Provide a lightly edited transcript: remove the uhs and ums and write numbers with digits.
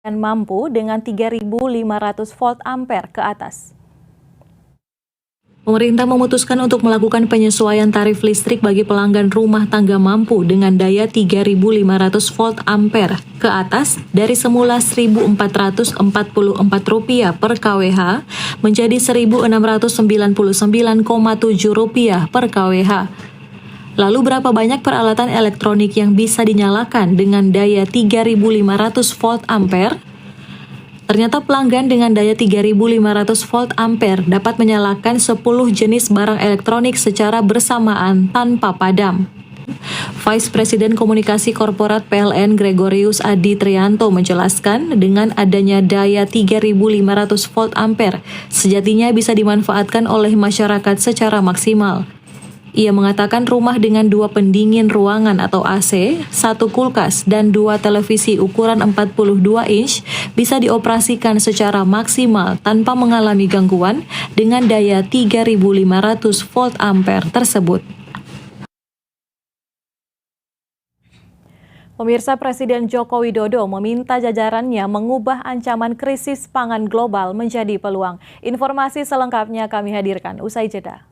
dan mampu dengan 3.500 volt ampere ke atas. Pemerintah memutuskan untuk melakukan penyesuaian tarif listrik bagi pelanggan rumah tangga mampu dengan daya 3.500 volt ampere ke atas dari semula Rp1.444 per kWh menjadi Rp1.699,7 per kWh. Lalu berapa banyak peralatan elektronik yang bisa dinyalakan dengan daya 3.500 volt ampere? Ternyata pelanggan dengan daya 3.500 volt ampere dapat menyalakan 10 jenis barang elektronik secara bersamaan tanpa padam. Vice President Komunikasi Korporat PLN Gregorius Adi Trianto menjelaskan dengan adanya daya 3.500 volt ampere sejatinya bisa dimanfaatkan oleh masyarakat secara maksimal. Ia mengatakan rumah dengan 2 pendingin ruangan atau AC, 1 kulkas, dan 2 televisi ukuran 42 inch bisa dioperasikan secara maksimal tanpa mengalami gangguan dengan daya 3.500 volt ampere tersebut. Pemirsa, Presiden Joko Widodo meminta jajarannya mengubah ancaman krisis pangan global menjadi peluang. Informasi selengkapnya kami hadirkan usai jeda.